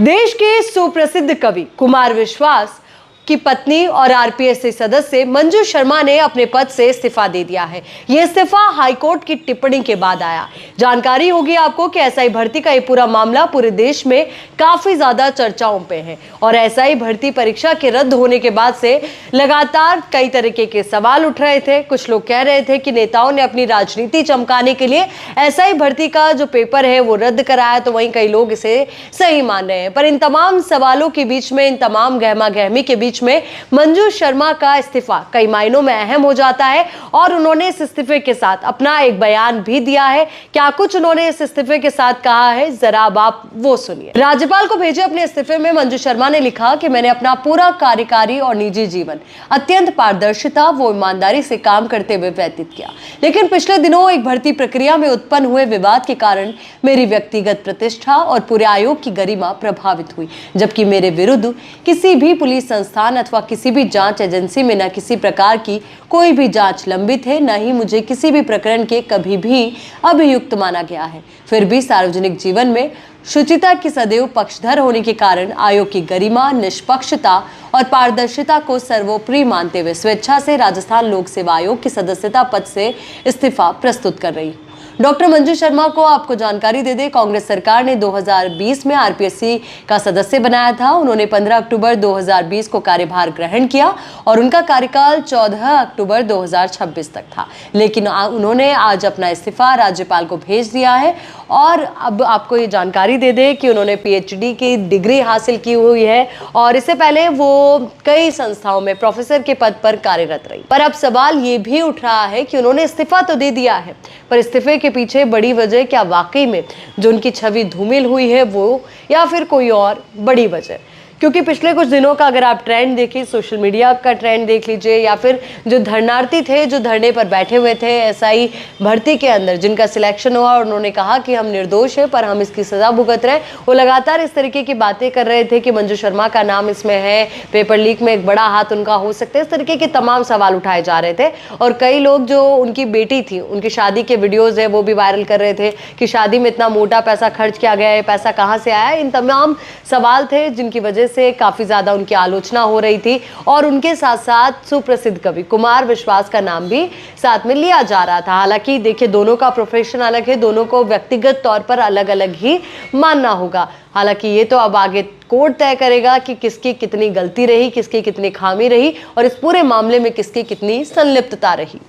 देश के सुप्रसिद्ध कवि कुमार विश्वास की पत्नी और आरपीएससी सदस्य मंजू शर्मा ने अपने पद से इस्तीफा दे दिया है। यह इस्तीफा हाईकोर्ट की टिप्पणी के बाद आया। जानकारी होगी आपको कि एसआई भर्ती का यह पूरा मामला पूरे देश में काफी ज्यादा चर्चाओं पे है और एसआई भर्ती परीक्षा के रद्द होने के बाद से लगातार कई तरीके के सवाल उठ रहे थे। कुछ लोग कह रहे थे कि नेताओं ने अपनी राजनीति चमकाने के लिए एसआई भर्ती का जो पेपर है वो रद्द कराया, तो वहीं कई लोग इसे सही मान रहे हैं। पर इन तमाम सवालों के बीच में, इन तमाम गहमा गहमी के बीच में मंजू शर्मा का इस्तीफा कई मायनों में अहम हो जाता है और उन्होंने इस इस्तीफे के साथ अपना एक बयान भी दिया है। क्या कुछ उन्होंने इस इस्तीफे के साथ कहा है, जरा अब आप वो सुनिए। राज्यपाल को भेजे अपने इस्तीफे में मंजू शर्मा ने लिखा कि मैंने अपना पूरा कार्यकारी और निजी जीवन अत्यंत पारदर्शिता व ईमानदारी से काम करते हुए व्यतीत किया, लेकिन पिछले दिनों एक भर्ती प्रक्रिया में उत्पन्न हुए विवाद के कारण मेरी व्यक्तिगत प्रतिष्ठा और पूरे आयोग की गरिमा प्रभावित हुई, जबकि मेरे विरुद्ध किसी भी पुलिस संस्थान अथवा किसी भी जांच एजेंसी में न किसी प्रकार की कोई भी जांच लंबित है, न ही मुझे किसी भी प्रकरण के कभी भी अभियुक्त माना गया है। फिर भी सार्वजनिक जीवन में शुचिता की सदैव पक्षधर होने के कारण आयोग की गरिमा, निष्पक्षता और पारदर्शिता को सर्वोपरि मानते हुए स्वेच्छा से राजस्थान लोक सेवा आयोग की सदस्यता पद से इस्तीफा प्रस्तुत कर रही हूं। डॉक्टर मंजू शर्मा को आपको जानकारी दे दें, कांग्रेस सरकार ने 2020 में आरपीएससी का सदस्य बनाया था। उन्होंने 15 अक्टूबर 2020 को कार्यभार ग्रहण किया और उनका कार्यकाल 14 अक्टूबर 2026 तक था, लेकिन उन्होंने आज अपना इस्तीफा राज्यपाल को भेज दिया है। और अब आपको ये जानकारी दे दें कि उन्होंने पीएचडी की डिग्री हासिल की हुई है और इससे पहले वो कई संस्थाओं में प्रोफेसर के पद पर कार्यरत रही। पर अब सवाल ये भी उठ रहा है कि उन्होंने इस्तीफा तो दे दिया है, पर इस्तीफे के पीछे बड़ी वजह क्या वाकई में जो उनकी छवि धूमिल हुई है वो, या फिर कोई और बड़ी वजह? क्योंकि पिछले कुछ दिनों का अगर आप ट्रेंड देखिए, सोशल मीडिया का ट्रेंड देख लीजिए, या फिर जो धरनार्थी थे जो धरने पर बैठे हुए थे एसआई भर्ती के अंदर, जिनका सिलेक्शन हुआ और उन्होंने कहा कि हम निर्दोष हैं पर हम इसकी सजा भुगत रहे हैं, वो लगातार इस तरीके की बातें कर रहे थे कि मंजू शर्मा का नाम इसमें है, पेपर लीक में एक बड़ा हाथ उनका हो सकता है। इस तरीके के तमाम सवाल उठाए जा रहे थे और कई लोग जो उनकी बेटी थी, उनकी शादी के वीडियोज है वो भी वायरल कर रहे थे कि शादी में इतना मोटा पैसा खर्च किया गया है, पैसा कहाँ से आया। इन तमाम सवाल थे जिनकी वजह से काफी ज्यादा उनकी आलोचना हो रही थी और उनके साथ साथ सुप्रसिद्ध कवि कुमार विश्वास का नाम भी साथ में लिया जा रहा था। हालांकि देखिए, दोनों का प्रोफेशन अलग है, दोनों को व्यक्तिगत तौर पर अलग अलग ही मानना होगा। हालांकि ये तो अब आगे कोर्ट तय करेगा कि किसकी कितनी गलती रही, किसकी कितनी खामी रही और इस पूरे मामले में किसकी कितनी संलिप्तता रही।